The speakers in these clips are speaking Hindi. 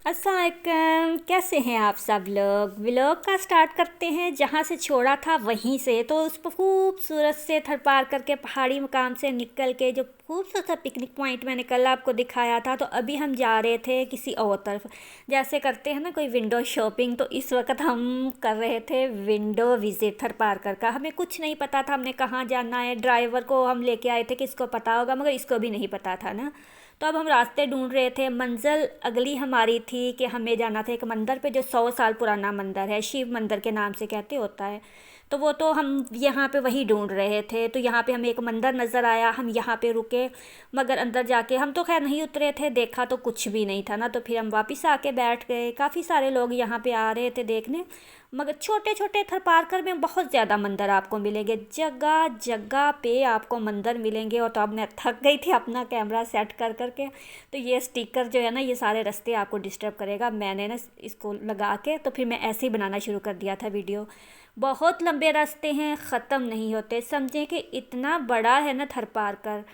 अस्सलाम वालेकुम, कैसे हैं आप सब लोग। व्लॉग का स्टार्ट करते हैं जहाँ से छोड़ा था वहीं से। तो उस पर खूबसूरत से थर पार करके पहाड़ी मकाम से निकल के जो खूबसूरत सा पिकनिक पॉइंट मैंने कल आपको दिखाया था, तो अभी हम जा रहे थे किसी और तरफ। जैसे करते हैं ना कोई विंडो शॉपिंग, तो इस वक्त हम कर रहे थे विंडो विजिट थर पार कर का। हमें कुछ नहीं पता था हमने कहाँ जाना है। ड्राइवर को हम लेके आए थे कि इसको पता होगा, मगर इसको भी नहीं पता था ना। तो अब हम रास्ते ढूंढ रहे थे। मंजिल अगली हमारी थी कि हमें जाना था एक मंदिर पे जो 100 साल पुराना मंदिर है, शिव मंदिर के नाम से कहते होता है। तो वो तो हम यहाँ पे वही ढूंढ रहे थे। तो यहाँ पे हमें एक मंदिर नज़र आया, हम यहाँ पे रुके। मगर अंदर जाके हम तो खैर नहीं उतरे थे, देखा तो कुछ भी नहीं था ना। तो फिर हम वापस आके बैठ गए। काफ़ी सारे लोग यहाँ पे आ रहे थे देखने, मगर छोटे छोटे थर पार कर में बहुत ज़्यादा मंदिर आपको मिलेंगे, जगह जगह पे आपको मंदिर मिलेंगे। और तो अब मैं थक गई थी अपना कैमरा सेट कर करके। तो ये स्टिकर जो है ना, ये सारे रास्ते आपको डिस्टर्ब करेगा। मैंने ना इसको लगा के तो फिर मैं ऐसे ही बनाना शुरू कर दिया था वीडियो। बहुत लंबे रास्ते हैं, ख़त्म नहीं होते। समझें कि इतना बड़ा है ना थर पार कर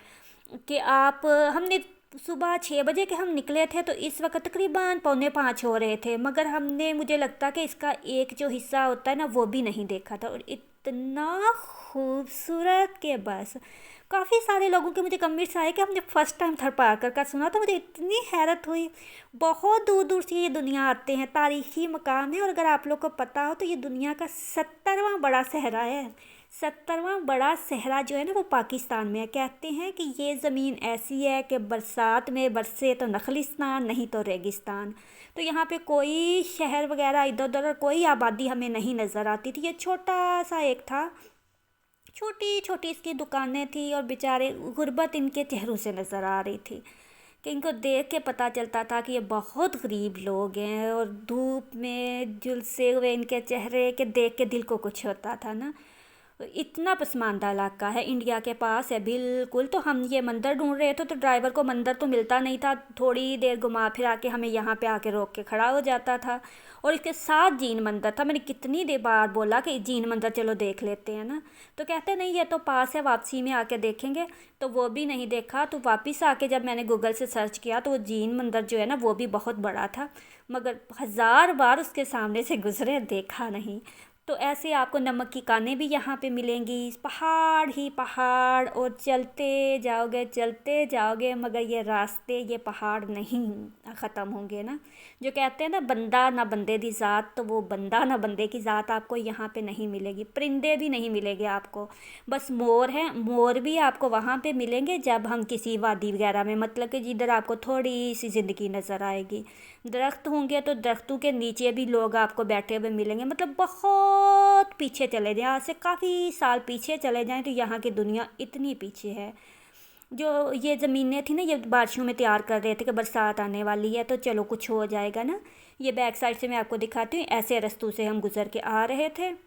कि आप हमने सुबह 6 बजे के हम निकले थे, तो इस वक्त तकरीबन 4:45 हो रहे थे। मगर हमने, मुझे लगता कि इसका एक जो हिस्सा होता है ना, वो भी नहीं देखा था। और इतना खूबसूरत के बस काफ़ी सारे लोगों के मुझे कमेंट्स आए कि हमने फ़र्स्ट टाइम थर पार कर का सुना। तो मुझे इतनी हैरत हुई। बहुत दूर दूर से ये दुनिया आते हैं, तारीख़ी मकाम है। और अगर आप लोग को पता हो तो ये दुनिया का 70वां बड़ा सहरा है। 70वां बड़ा सहरा जो है ना, वो पाकिस्तान में है। कहते हैं कि ये ज़मीन ऐसी है कि बरसात में बरसे तो नखलिस्तान, नहीं तो रेगिस्तान। तो यहाँ पे कोई शहर वगैरह इधर उधर कोई आबादी हमें नहीं नज़र आती थी। ये छोटा सा एक था, छोटी छोटी इसकी दुकानें थी, और बेचारे गुर्बत इनके चेहरों से नज़र आ रही थी कि इनको देख के पता चलता था कि ये बहुत गरीब लोग हैं। और धूप में झुलसे हुए इनके चेहरे के देख के दिल को कुछ होता था ना। इतना पसमानदा इलाका है, इंडिया के पास है बिल्कुल। तो हम ये मंदिर ढूंढ रहे थे, तो ड्राइवर को मंदिर तो मिलता नहीं था। थोड़ी देर घुमा फिरा के हमें यहाँ पे आके रोक के खड़ा हो जाता था। और इसके साथ जीन मंदिर था। मैंने कितनी देर बार बोला कि जीन मंदिर चलो देख लेते हैं ना। तो कहते नहीं ये तो पास है, वापसी में आके देखेंगे। तो वो भी नहीं देखा। तो वापस आके जब मैंने गूगल से सर्च किया, तो वो जीन मंदिर जो है ना, वो भी बहुत बड़ा था। मगर 1000 बार उसके सामने से गुजरे, देखा नहीं। तो ऐसे आपको नमक की कानें भी यहाँ पे मिलेंगी, पहाड़ ही पहाड़। और चलते जाओगे, मगर ये रास्ते, ये पहाड़ नहीं ख़त्म होंगे ना। जो कहते हैं ना, बंदा ना बंदे की ज़ात, तो वो बंदा ना बंदे की ज़ात आपको यहाँ पे नहीं मिलेगी। परिंदे भी नहीं मिलेंगे आपको, बस मोर हैं। मोर भी आपको वहाँ पे मिलेंगे जब हम किसी वादी वगैरह में, मतलब कि जिधर आपको थोड़ी सी ज़िंदगी नज़र आएगी। दरख्त होंगे तो दरख्तों के नीचे भी लोग आपको बैठे हुए मिलेंगे। मतलब बहुत पीछे चले जाएं, आज से काफ़ी साल पीछे चले जाएं, तो यहाँ की दुनिया इतनी पीछे है। जो ये ज़मीनें थी ना, ये बारिशों में तैयार कर रहे थे कि बरसात आने वाली है, तो चलो कुछ हो जाएगा ना। ये बैक साइड से मैं आपको दिखाती हूँ। ऐसे रास्तों से हम गुज़र के आ रहे थे।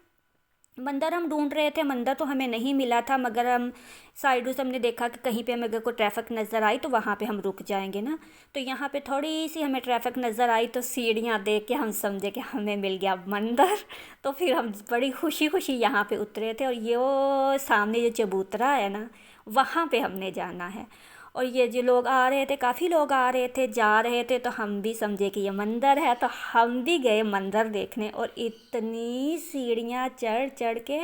मंदिर हम ढूंढ रहे थे, मंदिर तो हमें नहीं मिला था। मगर हम साइडों से हमने देखा कि कहीं पे हमें अगर कोई ट्रैफिक नज़र आई तो वहाँ पे हम रुक जाएंगे ना। तो यहाँ पे थोड़ी सी हमें ट्रैफिक नज़र आई, तो सीढ़ियाँ देख के हम समझे कि हमें मिल गया मंदिर। तो फिर हम बड़ी खुशी खुशी यहाँ पे उतरे थे। और ये वो सामने जो चबूतरा है ना, वहाँ पे हमने जाना है। और ये जो लोग आ रहे थे, काफ़ी लोग आ रहे थे, जा रहे थे, तो हम भी समझे कि ये मंदिर है, तो हम भी गए मंदिर देखने। और इतनी सीढ़ियाँ चढ़ चढ़ के,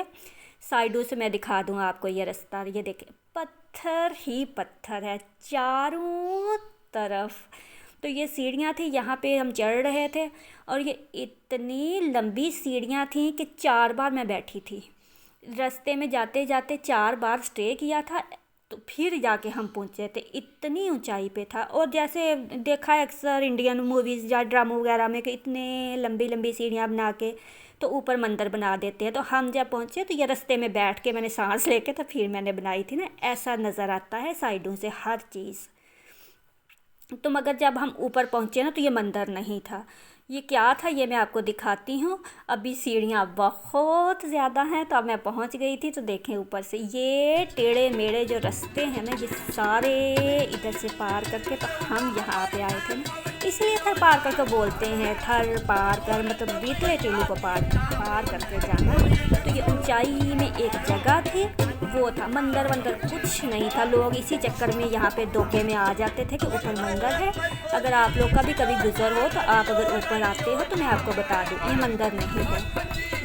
साइडों से मैं दिखा दूँ आपको ये रास्ता। ये देखें, पत्थर ही पत्थर है चारों तरफ। तो ये सीढ़ियाँ थी, यहाँ पे हम चढ़ रहे थे। और ये इतनी लंबी सीढ़ियाँ थी कि 4 बार मैं बैठी थी। रास्ते में जाते जाते 4 बार स्टे किया था, तो फिर जाके हम पहुँचे थे। इतनी ऊंचाई पे था। और जैसे देखा है अक्सर इंडियन मूवीज़ या ड्रामा वगैरह में कि इतने लंबी लंबी सीढ़ियाँ बना के तो ऊपर मंदिर बना देते हैं। तो हम जब पहुँचे तो ये रास्ते में बैठ के मैंने सांस लेके तो फिर मैंने बनाई थी ना। ऐसा नज़र आता है साइडों से हर चीज़। तो मगर जब हम ऊपर पहुँचे ना, तो ये मंदिर नहीं था। ये क्या था ये मैं आपको दिखाती हूँ। अभी सीढ़ियाँ बहुत ज़्यादा हैं, तो अब मैं पहुँच गई थी। तो देखें ऊपर से ये टेढ़े मेढ़े जो रास्ते हैं ना, ये सारे इधर से पार करके तो हम यहाँ पे आए थे ना। इसलिए थर पार करके बोलते हैं, थर पार कर मतलब बीतले टीलों को पार पार करके जाना। तो तो ये ऊंचाई में एक जगह थी, वो था मंदिर। वंदर कुछ नहीं था। लोग इसी चक्कर में यहाँ पे धोखे में आ जाते थे कि ऊपर मंदिर है। अगर आप लोग का भी कभी गुजर हो तो आप अगर ऊपर आते हो तो मैं आपको बता दूँ, ये मंदिर नहीं है।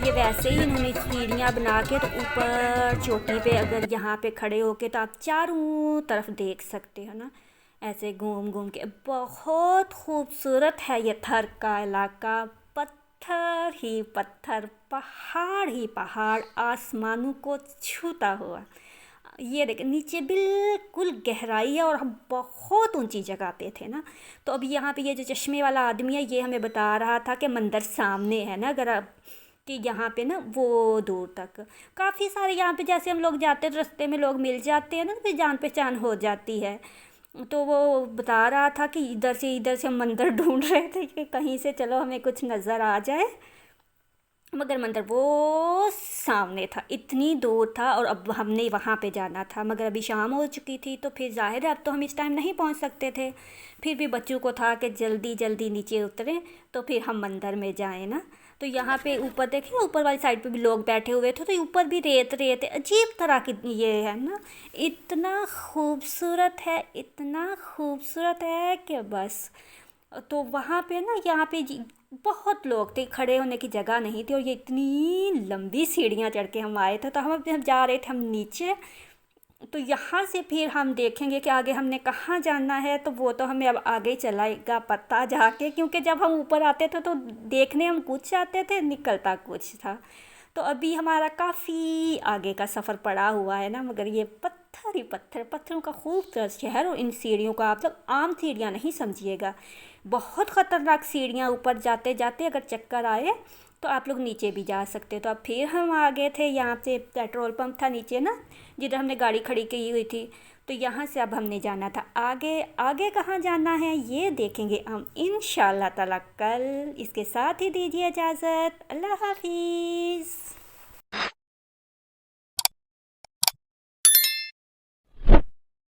ये वैसे ही इन्होंने सीढ़ियाँ बना के तो ऊपर चोटी पे अगर यहाँ पे खड़े होके तो आप चारों तरफ देख सकते हो ना, ऐसे घूम घूम के। बहुत खूबसूरत है ये थर का इलाका। पत्थर ही पत्थर, पहाड़ ही पहाड़, आसमानों को छूता हुआ। ये देखें नीचे बिल्कुल गहराई है और हम बहुत ऊंची जगह पे थे ना। तो अभी यहाँ पे ये जो चश्मे वाला आदमी है ये हमें बता रहा था कि मंदिर सामने है ना, अगर आप कि यहाँ पे ना वो दूर तक काफ़ी सारे यहाँ पे जैसे हम लोग जाते तो रास्ते में लोग मिल जाते हैं ना, तो फिर जान पहचान हो जाती है। तो वो बता रहा था कि इधर से हम मंदिर ढूंढ रहे थे कि कहीं से चलो हमें कुछ नज़र आ जाए, मगर मंदिर वो सामने था, इतनी दूर था और अब हमने वहाँ पे जाना था। मगर अभी शाम हो चुकी थी तो फिर ज़ाहिर है अब तो हम इस टाइम नहीं पहुँच सकते थे। फिर भी बच्चों को था कि जल्दी जल्दी नीचे उतरें तो फिर हम मंदिर में जाएं ना। तो यहाँ पे ऊपर देखें, ऊपर वाली साइड पे भी लोग बैठे हुए थे, तो ऊपर भी रेत रेत अजीब तरह की ये है ना। इतना खूबसूरत है, इतना खूबसूरत है कि बस। तो वहाँ पे ना यहाँ पे बहुत लोग थे, खड़े होने की जगह नहीं थी और ये इतनी लंबी सीढ़ियाँ चढ़ के हम आए थे। तो हम जा रहे थे हम नीचे, तो यहाँ से फिर हम देखेंगे कि आगे हमने कहाँ जाना है। तो वो तो हमें अब आगे चलाएगा पता जाके, क्योंकि जब हम ऊपर आते थे तो देखने हम कुछ आते थे, निकलता कुछ था। तो अभी हमारा काफ़ी आगे का सफ़र पड़ा हुआ है ना। मगर ये पत्थर ही पत्थर, पत्थरों का खूबसूरत शहर। और इन सीढ़ियों का आप लोग आम सीढ़ियाँ नहीं समझिएगा, बहुत ख़तरनाक सीढ़ियाँ। ऊपर जाते जाते अगर चक्कर आए तो आप लोग नीचे भी जा सकते। तो अब फिर हम आ गए थे, यहाँ पे पेट्रोल पंप था नीचे ना, जिधर हमने गाड़ी खड़ी की हुई थी। तो यहाँ से अब हमने जाना था आगे। आगे कहाँ जाना है ये देखेंगे हम इंशाल्लाह ताला कल। इसके साथ ही दीजिए इजाज़त। अल्लाह हाफिज़।